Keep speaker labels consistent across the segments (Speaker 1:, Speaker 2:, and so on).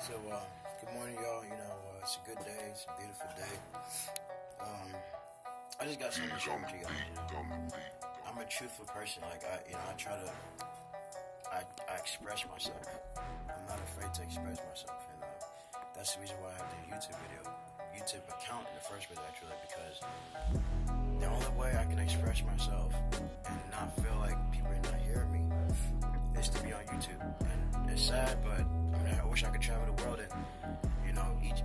Speaker 1: Good morning, y'all. It's a good day. It's a beautiful day. I just got something to share with you guys. I'm a truthful person. I express myself. I'm not afraid to express myself, and that's the reason why I have the YouTube account in the first place, actually, because the only way I can express myself and not feel like people are not hearing me is to be on YouTube. And it's sad, but I wish I could travel the world and meet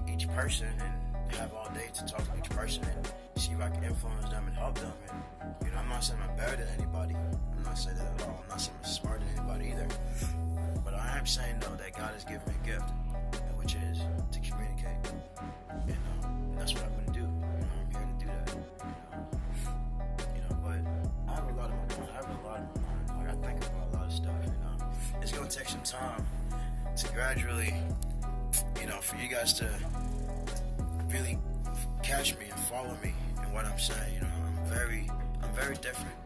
Speaker 1: each person and have all day to talk to each person and see if I can influence them and help them. And I'm not saying I'm better than anybody. I'm not saying that at all. I'm not saying I'm smarter than anybody either. But I am saying though that God has given me a gift, which is to communicate. And that's what I'm going to do. I'm here to do that. But I have a lot of my mind. I think about a lot of stuff. It's going to take some time to gradually, for you guys to really catch me and follow me in what I'm saying. I'm very different.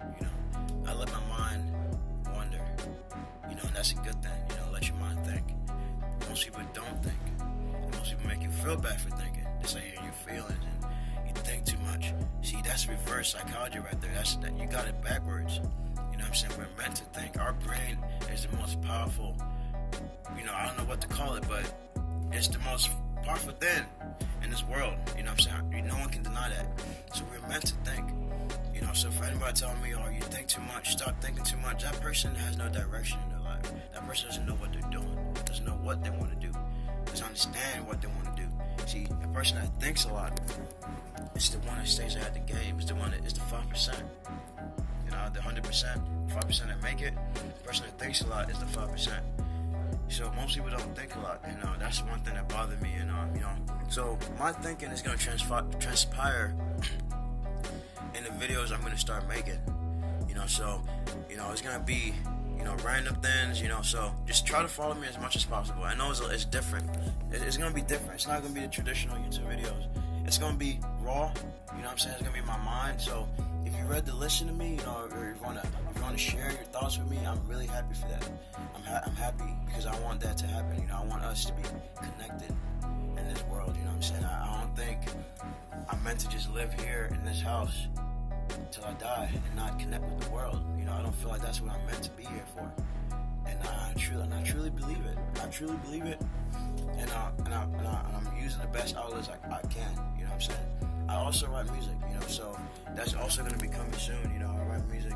Speaker 1: I let my mind wander. And that's a good thing. Let your mind think. Most people don't think. And most people make you feel bad for thinking. They say you're in your feelings and you think too much. See, that's reverse psychology right there. You got it backwards. You know what I'm saying? We're meant to think. Our brain is the most powerful. I don't know what to call it, but it's the most powerful thing in this world. You know what I'm saying? No one can deny that. So we're meant to think. So for anybody telling me, oh, you think too much, stop thinking too much, that person has no direction in their life. That person doesn't know what they're doing, doesn't know what they want to do, doesn't understand what they want to do. See, a person that thinks a lot is the one that stays ahead of the game. It's the one that is the 5%. The 100%, 5% that make it. The person that thinks a lot is the 5%. So most people don't think a lot, and that's one thing that bothered me. And so my thinking is going to transpire in the videos I'm going to start making. It's going to be random things. So just try to follow me as much as possible. I know it's different. It's going to be different. It's not going to be the traditional YouTube videos. It's going to be raw. It's going to be my mind. So if you're ready to listen to me, or if you want to share your thoughts with me, I'm really happy for that. I'm happy because I want that to happen. I want us to be connected in this world. I don't think I'm meant to just live here in this house until I die and not connect with the world. I don't feel like that's what I'm meant to be here for. And I truly believe it. I truly believe it. And I'm using the best outlets I can. I also write music, so that's also going to be coming soon. I write music.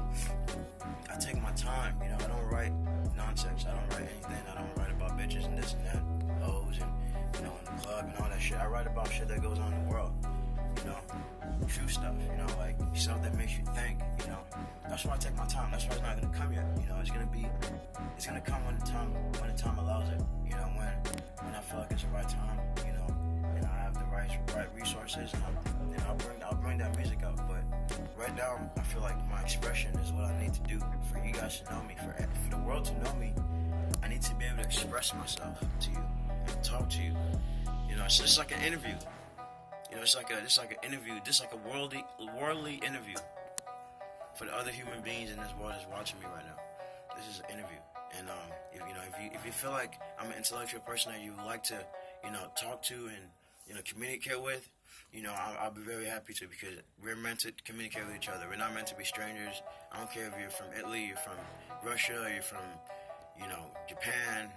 Speaker 1: I take my time, I don't write nonsense. I don't write anything. I don't write about bitches and this and that, hoes and, in the club and all that shit. I write about shit that goes on in the world, true stuff, like stuff that makes you think, That's why I take my time. That's why it's not going to come yet, it's going to come when the time allows it, when I feel like it's the right time, and I have the right resources, and I'll bring that music out. But right now, I feel like my expression is what I need to do for you guys to know me, for the world to know me. I need to be able to express myself to you and talk to you. It's just like an interview. It's like an interview. Just like a worldly interview for the other human beings in this world that's watching me right now. This is an interview. And if you feel like I'm an intellectual person that you would like to, talk to and communicate with, I'll be very happy to, because we're meant to communicate with each other. We're not meant to be strangers. I don't care if you're from Italy, you're from Russia, you're from, Japan,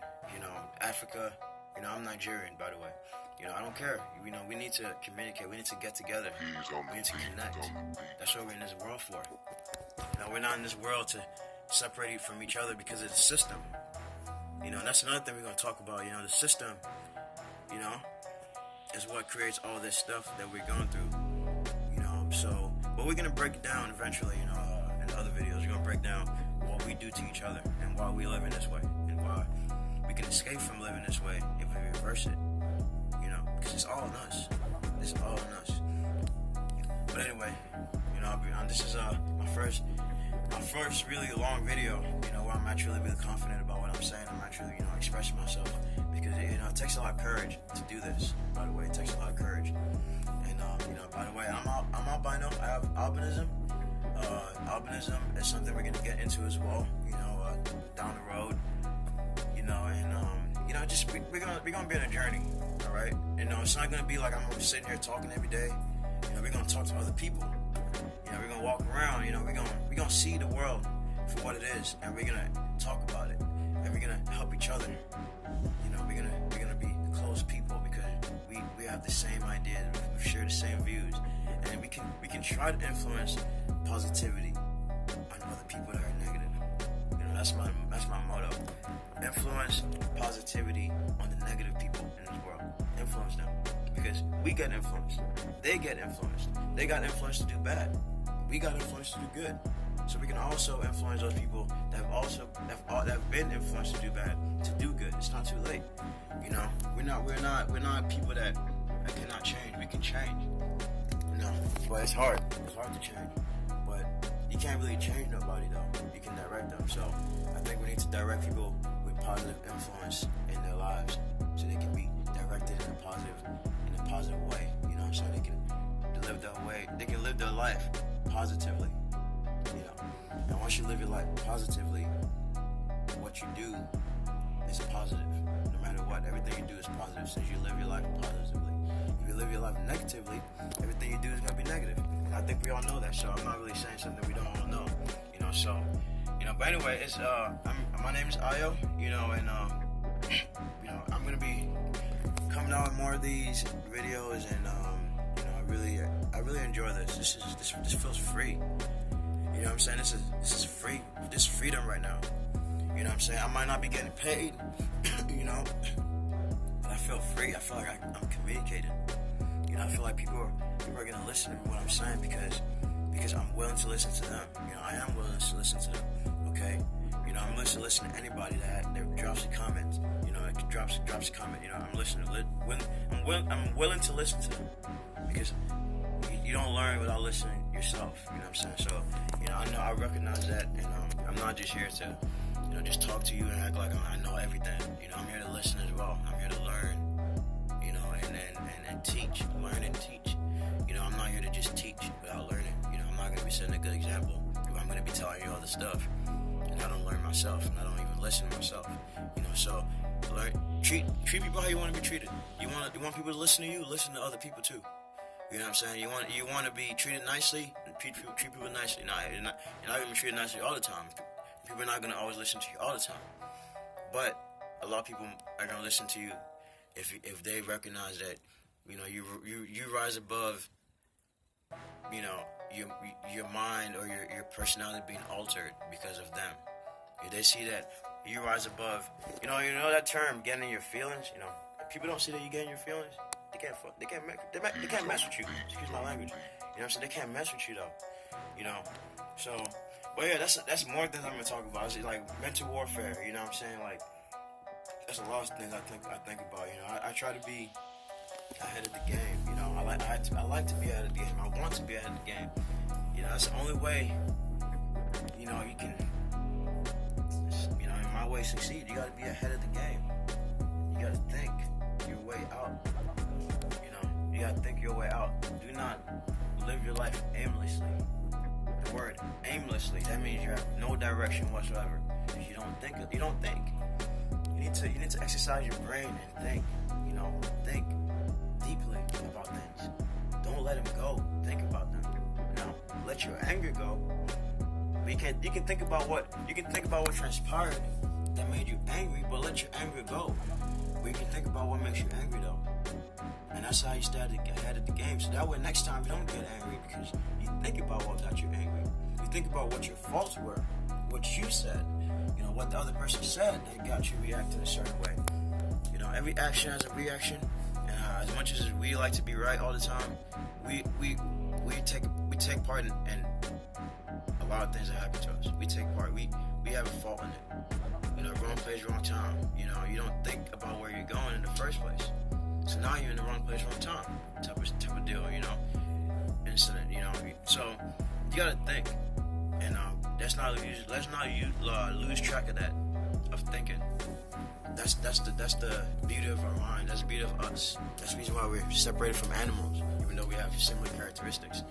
Speaker 1: Africa. I'm Nigerian, by the way. I don't care. We need to communicate. We need to get together. We need to connect. That's what we're in this world for. We're not in this world to separate from each other because of the system. That's another thing we're going to talk about. The system, is what creates all this stuff that we're going through. But we're going to break it down eventually, in other videos. We're going to break down what we do to each other and why we live in this way and why we can escape from living this way if we reverse it. Because it's all in us. It's all in us. But anyway, this is my first really long video, where I'm actually really confident about what I'm saying. I'm actually, expressing myself, because it takes a lot of courage to do this. By the way, it takes a lot of courage. And by the way, I'm albino. I have albinism. Albinism is something we're gonna get into as well. Down the road. just we're gonna be on a journey, all right? It's not gonna be like I'm sitting here talking every day. We're gonna talk to other people. We're gonna walk around. We're gonna see the world for what it is, and we're gonna talk about it, and we're gonna help each other. We're gonna be close people because we have the same ideas, we share the same views, and we can try to influence positivity on other people that are negative. That's my motto. Influence positivity on the negative people in this world. Influence them. Because we get influenced. They get influenced. They got influenced to do bad. We got influenced to do good. So we can also influence those people that have been influenced to do bad, to do good. It's not too late. We're not people that cannot change. We can change. But it's hard. It's hard to change. But you can't really change nobody though. You can direct them. So I think we need to direct people with positive influence in their lives, so they can be directed in a positive way. So they can live their way. They can live their life positively. And once you live your life positively, what you do is positive. No matter what, everything you do is positive. Since you live your life positively. If you live your life negatively, everything you do is gonna be negative. And I think we all know that. So I'm not really saying something we don't all know. But anyway, it's my name is Ayo. And I'm gonna be coming out with more of these videos, and I really enjoy this. This feels free. What I'm saying? This is free. This is freedom right now. What I'm saying? I might not be getting paid, but I feel free. I feel like I'm communicating. I feel like people are gonna listen to what I'm saying because I'm willing to listen to them. I am willing to listen to them. Okay. I'm willing to listen to anybody that drops a comment. Drops a comment. I'm listening. I'm willing to listen to them because you don't learn without listening yourself. What I'm saying? So, I recognize that, and I'm not just here to, just talk to you and act like I know everything. I'm here to listen as well. I'm here to learn, and teach, learn and teach. I'm not here to just teach without learning. I'm not going to be setting a good example. I'm going to be telling you all the stuff, and I don't learn myself, and I don't even listen to myself. So treat people how you want to be treated. You want people to listen to you, listen to other people too. What I'm saying? You want to be treated nicely, treat people nicely. You're not going to be treated nicely all the time. People are not going to always listen to you all the time. But a lot of people are going to listen to you if they recognize that you rise above your mind or your personality being altered because of them. If they see that you rise above, that term, getting in your feelings. People don't see that you get in your feelings. They can't mess with you. Excuse my language. What I'm saying? They can't mess with you though. So, but yeah, that's more things I'm gonna talk about. It's like mental warfare. What I'm saying? Like, that's a lot of things I think about. I try to be ahead of the game. I like to be ahead of the game. I want to be ahead of the game. That's the only way. You can. In my way, succeed. You got to be ahead of the game. You got to think your way out. You got to think your way out. Do not live your life aimlessly. The word aimlessly, that means you have no direction whatsoever. You don't think. You need to exercise your brain and think. Think deeply about things. Don't let them go. Think about them. Let your anger go. You can think about what transpired that made you angry, but let your anger go. But you can think about what makes you angry though. And that's how you start to get ahead of the game. So that way next time you don't get angry because you think about what got you angry. You think about what your faults were, what you said, what the other person said that got you reacting a certain way. Every action has a reaction. And as much as we like to be right all the time, we take part in a lot of things that happen to us. We take part. We have a fault in it. Wrong place, wrong time. You don't think about where you're going in the first place. So now you're in the wrong place, wrong time. Type of deal. Incident. So you gotta think, and let's not lose track of that, of thinking. That's the beauty of our mind. That's the beauty of us. That's the reason why we're separated from animals, even though we have similar characteristics.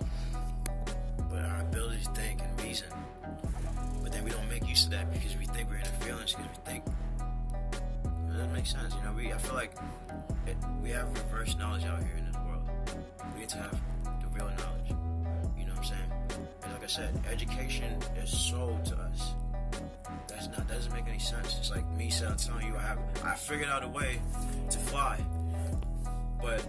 Speaker 1: But our ability to think and reason. But then we don't make use of that because we think we're in the feelings. Because we think, make sense. I feel like we have reverse knowledge out here in this world. We need to have the real knowledge. You know what I'm saying? And like I said, education is sold to us. That doesn't make any sense. It's like me telling you I figured out a way to fly. But,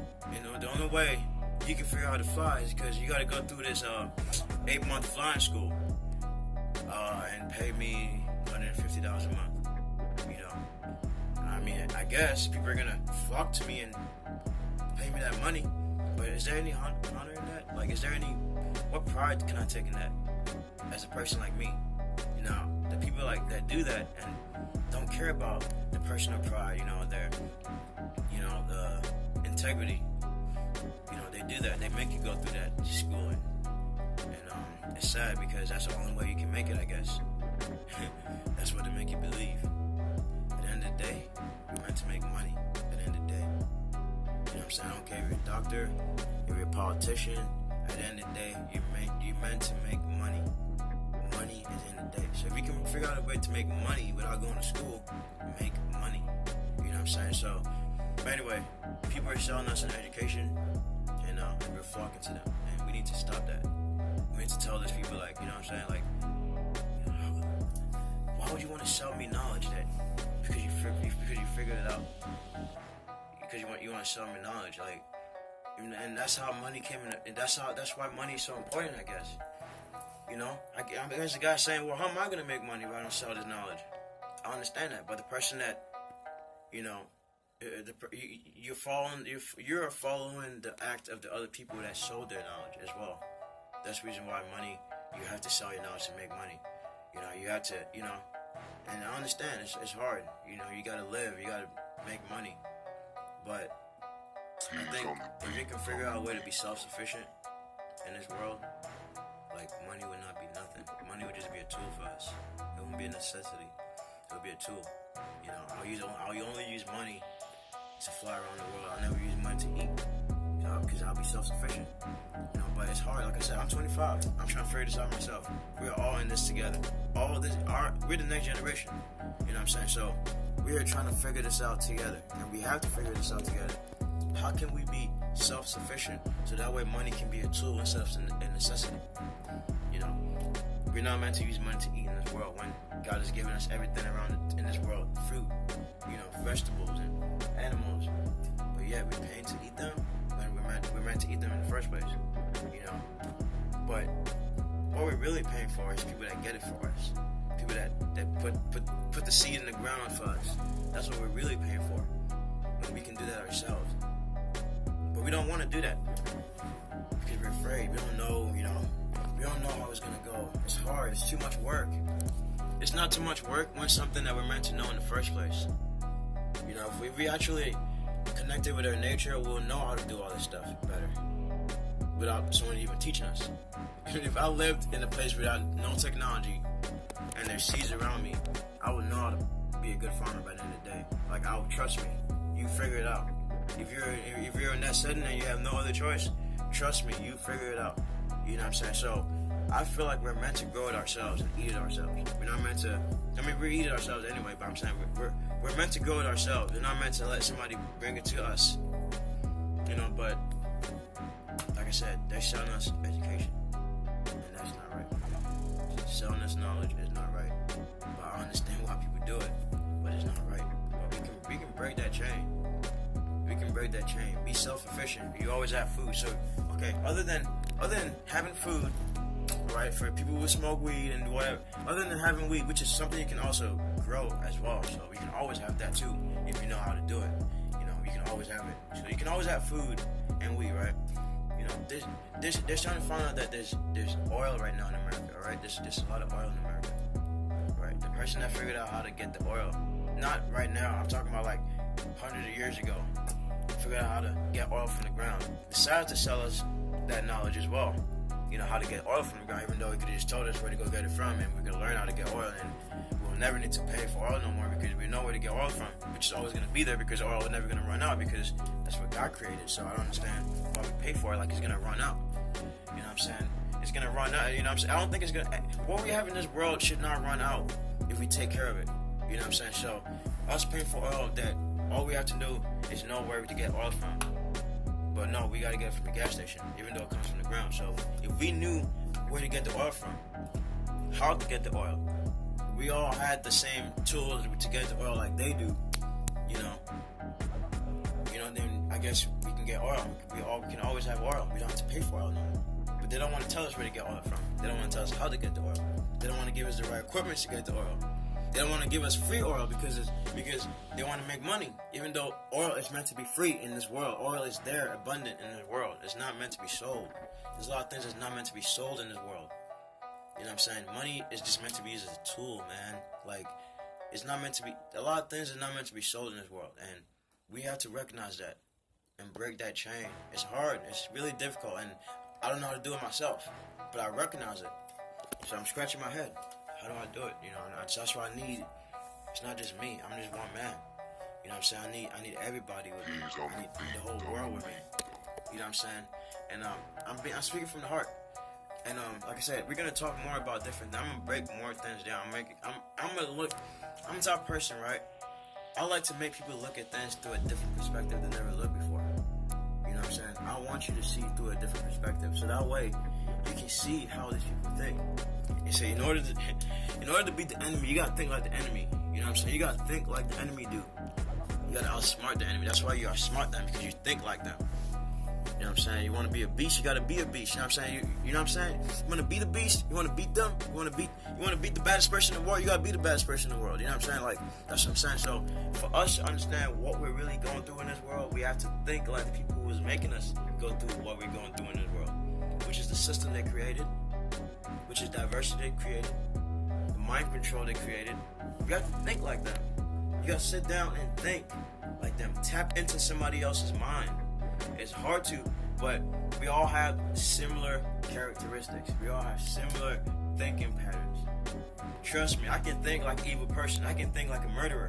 Speaker 1: the only way you can figure out how to fly is because you got to go through this 8-month flying school and pay me $150 a month. I guess people are going to flock to me and pay me that money. But is there any honor in that? Like, what pride can I take in that as a person like me? The people that do that and don't care about the personal pride, their, the integrity. They do that. They make you go through that schooling. And it's sad because that's the only way you can make it, I guess. That's what they make you believe. At the end of the day, you're meant to make money. At the end of the day. You know what I'm saying? I don't care if you're a doctor, if you're a politician. At the end of the day, you're meant to make money. Money is in the day. So if you can figure out a way to make money without going to school, make money. You know what I'm saying? So, but anyway, people are selling us an education, and we're flocking to them, and we need to stop that. We need to tell these people, you know what I'm saying? Why would you want to sell me knowledge that because you figured it out? Because you want to sell me knowledge, and that's how money came in. And that's why money is so important, I guess. There's a guy saying, well, how am I going to make money if I don't sell this knowledge? I understand that, but the person that, you're following the act of the other people that sold their knowledge as well. That's the reason why money, you have to sell your knowledge to make money. You have to, and I understand it's hard. You got to live, you got to make money. But I think if you can figure out a way to be self-sufficient in this world, money would not be nothing. Money would just be a tool for us. It wouldn't be a necessity. It would be a tool. I'll only use money to fly around the world. I'll never use money to eat. Because I'll be self-sufficient. But it's hard. Like I said, I'm 25. I'm trying to figure this out myself. We're all in this together. We're the next generation. You know what I'm saying? So we're trying to figure this out together. And we have to figure this out together. How can we be self-sufficient so that way money can be a tool instead of a necessity? We're not meant to use money to eat in this world when God has given us everything around in this world. Fruit, vegetables and animals. But yet we're paying to eat them when we're meant to eat them in the first place. But what we're really paying for is people that get it for us. People that put the seed in the ground for us. That's what we're really paying for. When we can do that ourselves. But we don't want to do that. Because we're afraid. We don't know, we don't know how it's going to go. It's hard. It's too much work. It's not too much work when it's something that we're meant to know in the first place. If we actually connected with our nature, we'll know how to do all this stuff better. Without someone even teaching us. If I lived in a place without no technology and there's seeds around me, I would know how to be a good farmer by the end of the day. I would trust me. You figure it out. If you're in that setting and you have no other choice, trust me, you figure it out. You know what I'm saying? So I feel like we're meant to grow it ourselves and eat it ourselves. We're not meant to. We eat it ourselves anyway. But I'm saying we're meant to grow it ourselves. We're not meant to let somebody bring it to us. But like I said, they're selling us education, and that's not right. Selling us knowledge is not right. But I understand why people do it, but it's not right. But we can break that chain. We can break that chain. Be self-sufficient. You always have food. So okay, other than having food, right? For people who smoke weed and whatever. Other than having weed, which is something you can also grow as well. So we can always have that too if you know how to do it. You can always have it. So you can always have food and weed, right? They're trying to find out that there's oil right now in America, all right? There's a lot of oil in America, right? The person that figured out how to get the oil, not right now, I'm talking about hundreds of years ago, figured out how to get oil from the ground. Decided to sell us that knowledge as well, how to get oil from the ground, even though he could have just told us where to go get it from, and we could learn how to get oil, and we'll never need to pay for oil no more because we know where to get oil from, which is always going to be there because oil is never going to run out because that's what God created. So I don't understand why we pay for it like it's going to run out. You know what I'm saying? It's going to run out. You know what I'm saying? I don't think it's going to... What we have in this world should not run out if we take care of it. You know what I'm saying? So us paying for oil all we have to do is know where to get oil from. But no, we gotta get it from the gas station, even though it comes from the ground. So if we knew where to get the oil from, how to get the oil, we all had the same tools to get the oil like they do, then I guess we can get oil. We can always have oil. We don't have to pay for oil no more. But they don't want to tell us where to get oil from. They don't want to tell us how to get the oil. They don't want to give us the right equipment to get the oil. They don't want to give us free oil because they want to make money. Even though oil is meant to be free in this world. Oil is there, abundant in this world. It's not meant to be sold. There's a lot of things that's not meant to be sold in this world. You know what I'm saying? Money is just meant to be used as a tool, man. Like, it's not meant to be, a lot of things are not meant to be sold in this world. And we have to recognize that and break that chain. It's hard. It's really difficult. And I don't know how to do it myself. But I recognize it. So I'm scratching my head. How do I do it? That's what I need. It's not just me. I'm just one man. You know what I'm saying? I need everybody with me. I need the whole world with me. You know what I'm saying? And I'm speaking from the heart. And like I said, we're gonna talk more about different things. I'm gonna break more things down. I'm the type of person, right? I like to make people look at things through a different perspective than they never looked before. You know what I'm saying? I want you to see through a different perspective, so that way you can see how these people think. And say, in order to beat the enemy, you gotta think like the enemy. You know what I'm saying? You gotta think like the enemy do. You gotta outsmart the enemy. That's why you outsmart them, because you think like them. You know what I'm saying? You want to be a beast, you gotta be a beast. You know what I'm saying? You know what I'm saying? You want to be the beast, you want to beat them, you want to beat the baddest person in the world, you gotta be the baddest person in the world. You know what I'm saying? Like, that's what I'm saying. So for us to understand what we're really going through in this world, we have to think like the people who was making us go through what we're going through in this world, which is the system they created, which is diversity they created, the mind control they created. You have to think like them. You gotta sit down and think like them. Tap into somebody else's mind. It's hard to, but we all have similar characteristics. We all have similar thinking patterns. Trust me, I can think like an evil person. I can think like a murderer.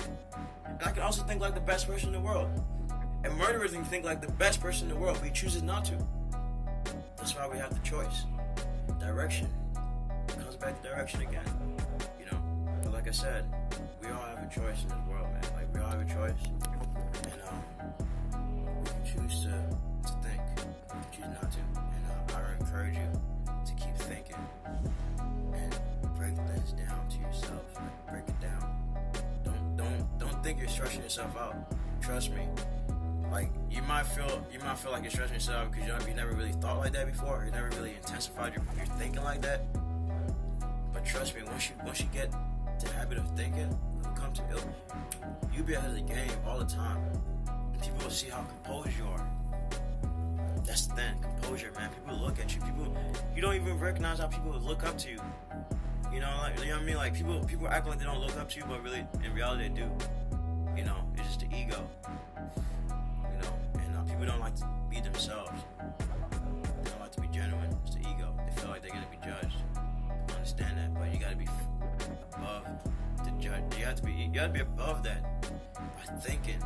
Speaker 1: And I can also think like the best person in the world. And murderers can think like the best person in the world, but he chooses not to. That's why we have the choice. Direction. It comes back to direction again. But like I said, we all have a choice in this world, man. Like, we all have a choice. And we can choose to think. We can choose not to. And I encourage you to keep thinking and break things down to yourself. Like, break it down. Don't think you're stressing yourself out. Trust me. Like, you might feel like you're stressing yourself because you never really thought like that before. You never really intensified your thinking like that. But trust me, once you get the habit of thinking, it'll come to it. You'll be ahead of the game all the time. And people will see how composed you are. That's the thing, composure, man. People look at you. You don't even recognize how people look up to you. You know what I mean? Like, people act like they don't look up to you, but really, in reality, they do. It's just the ego. And people don't like to be themselves. They don't like to be genuine. It's the ego. They feel like they're gonna be judged. I understand that, but you gotta be above the judge. You have to be above that by thinking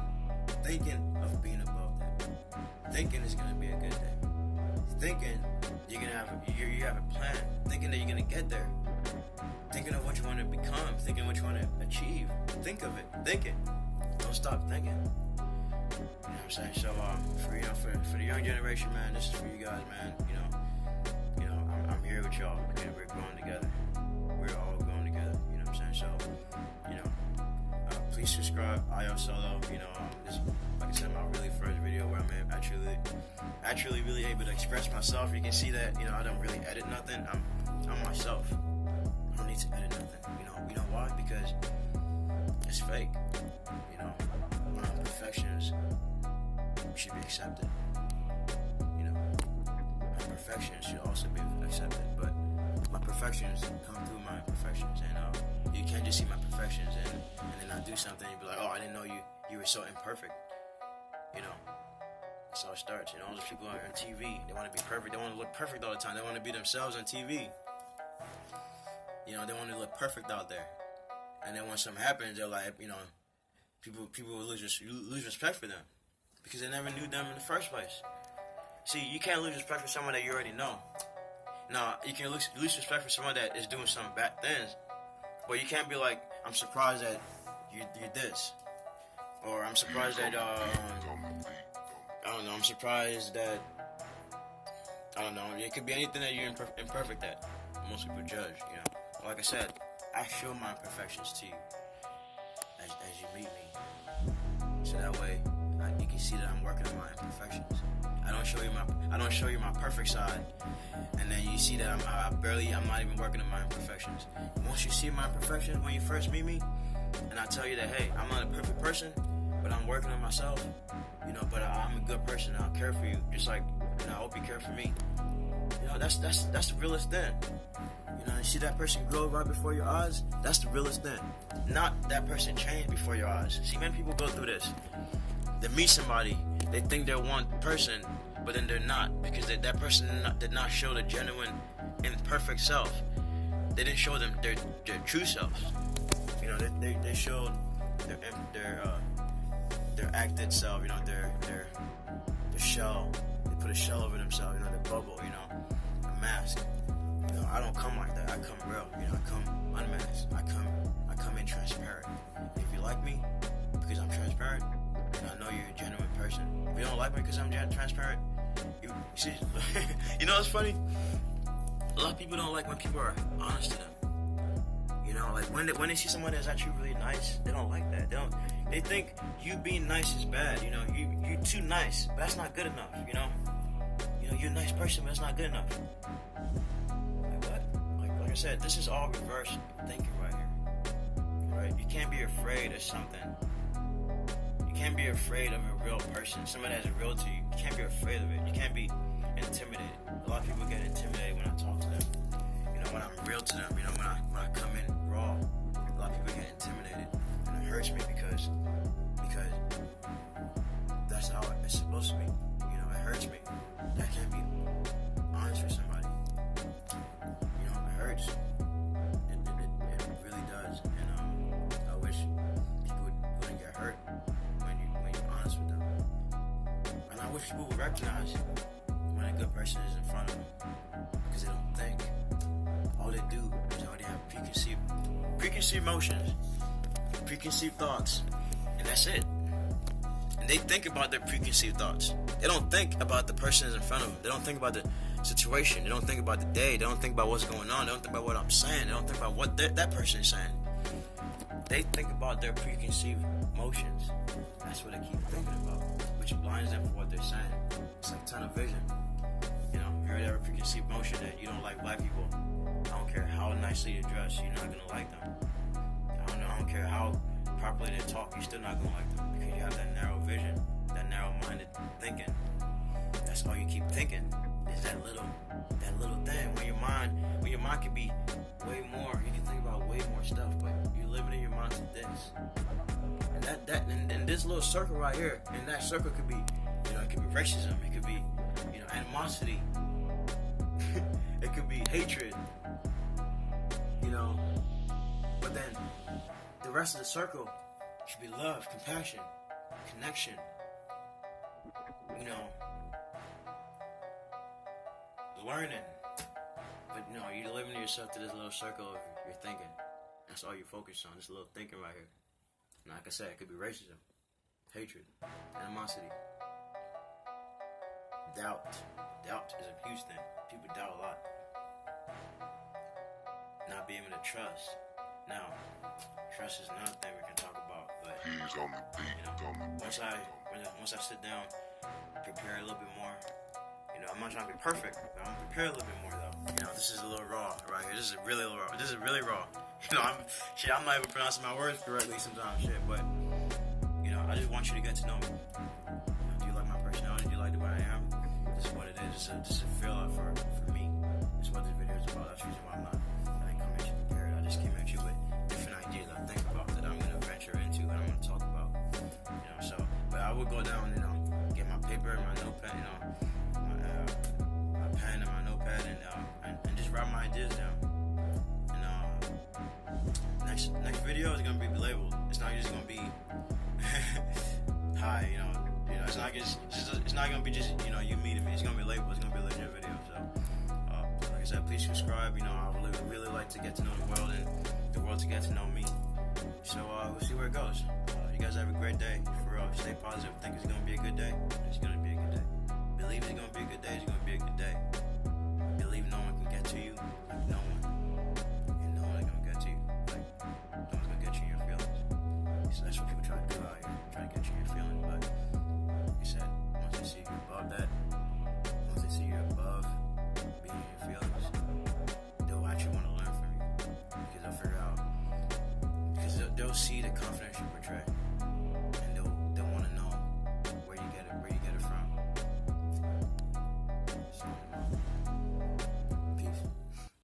Speaker 1: of being above that. Thinking is gonna be a good day. Thinking you have a plan. Thinking that you're gonna get there. Thinking of what you want to become. Thinking what you want to achieve. Think of it. Think it. Don't stop thinking. You know what I'm saying? So for the young generation, man, this is for you guys, man. I'm here with y'all. We're growing together. We're all growing together. You know what I'm saying? So, please subscribe. IO Solo. This, like I said, my really first video where I'm actually really able to express myself. You can see that. I don't really edit nothing. I'm myself. I don't need to edit nothing. You know why? Because it's fake. My imperfections should be accepted. My perfections should also be accepted, but my perfections come through my imperfections, and you can't just see my perfections and then I do something and be like, oh, I didn't know you were so imperfect. That's how it starts. All those people on TV, they want to be perfect. They want to look perfect all the time. They want to be themselves on TV. They want to look perfect out there. And then when something happens, they're like, people will lose respect for them because they never knew them in the first place. See, you can't lose respect for someone that you already know. Now, you can lose respect for someone that is doing some bad things, but you can't be like, I'm surprised that you're this. Or I'm surprised that, I don't know, I'm surprised that, I don't know, it could be anything that you're imperfect at. Most people judge, you know. Like I said, I show my imperfections to you as you meet me. So that way, you can see that I'm working on my imperfections. I don't show you my perfect side, and then you see that I'm not even working on my imperfections. Once you see my imperfections when you first meet me, and I tell you that, hey, I'm not a perfect person, but I'm working on myself, you know, but I'm a good person, and I'll care for you, just like, you know, I hope you care for me. You know, that's the realest thing. You know, you see that person grow right before your eyes, that's the realest thing. Not that person change before your eyes. See, many people go through this. They meet somebody, they think they're one person, but then they're not, because that person did not show the genuine and perfect self. They didn't show them their true selves. You know, they showed their acted self. You know, their shell. They put a shell over themselves. You know, their bubble. You know, a mask. You know, I don't come like that. I come real. You know, I come unmasked. I come in transparent. If you like me because I'm transparent, and I know you're a genuine person. If you don't like me because I'm transparent, you see, you know what's funny? A lot of people don't like when people are honest to them. You know, like when they see someone that's actually really nice, they don't like that. They think you being nice is bad. You know, you're too nice, but that's not good enough. You know, you're a nice person, but that's not good enough. Like what? Like I said, this is all reverse thinking right here. Right? You can't be afraid of something. You can't be afraid of a real person, somebody that's real to you. You can't be afraid of it. You can't be intimidated. A lot of people get intimidated when I talk to them. You know, when I'm real to them. You know, when I come in raw, a lot of people get intimidated, and it hurts me because that's how it's supposed to be. You know, it hurts me. I can't be honest with somebody. You know, it hurts. It really does, and I wish people wouldn't get hurt when you're honest with them. And I wish people would recognize when a good person is in front of them, because they don't think. All they do is already have preconceived notions, preconceived thoughts, and that's it. And they think about their preconceived thoughts. They don't think about the person that's in front of them. They don't think about the situation. They don't think about the day. They don't think about what's going on. They don't think about what I'm saying. They don't think about what that person is saying. They think about their preconceived notions. That's what they keep thinking about, which blinds them for what they're saying. It's like tunnel vision. You know, if you have a preconceived notion that you don't like black people, I don't care how nicely you dress, you're not gonna like them. I don't care how properly they talk, you're still not gonna like them, because you have that narrow vision, that narrow-minded thinking. That's all you keep thinking, is that little thing. When your mind can be way more, you can think about way more stuff, but you're living in your mind to this. And this little circle right here, and that circle could be, you know, it could be racism, it could be, you know, animosity, it could be hatred, you know, but then the rest of the circle should be love, compassion, connection, you know, learning. But you know, you're limiting yourself to this little circle of your thinking. That's all you focus on, this little thinking right here. And like I said, it could be racism, hatred, animosity, doubt. Doubt is a huge thing. People doubt a lot. Not being able to trust. Now, trust is another thing we can talk about. But you know, once I sit down, prepare a little bit more. You know, I'm not trying to be perfect, but I'm gonna prepare a little bit more though. You know, this is a little raw right here. This is really raw. You know, I'm not even pronouncing my words correctly sometimes, but you know, I just want you to get to know me. Do you like my personality? Do you like the way I am? This is what it is. This is a feel out for me. This is what this video is about. That's the reason why I didn't come at you prepared. I just came at you with different ideas I think about that I'm gonna venture into and I'm gonna talk about. You know, so but I would go down, you know, get my paper and my notepad, you know, my pen and my notepad, and just write my ideas down. And next video is gonna be labeled. It's not just gonna be hi, you know, it's not gonna be just, you know, you meeting me. It's gonna be labeled. It's gonna be a legit video. So, like I said, please subscribe. You know, I would really like to get to know the world and the world to get to know me. So we'll see where it goes. You guys have a great day. For real, stay positive. Think it's gonna be a good day. It's gonna be a good day. Believe it's gonna be a good day. It's gonna be a good day. Believe no one can get to you. Like no one. And no one gonna get to you. Like no one's gonna get you in your feelings. So that's what people try to do out here. Try to get you in your feelings. But like I said, once they see you above that, once they see you above being in your feelings, they'll actually want to learn from you. Because they'll figure out, because they'll see the confidence you portray.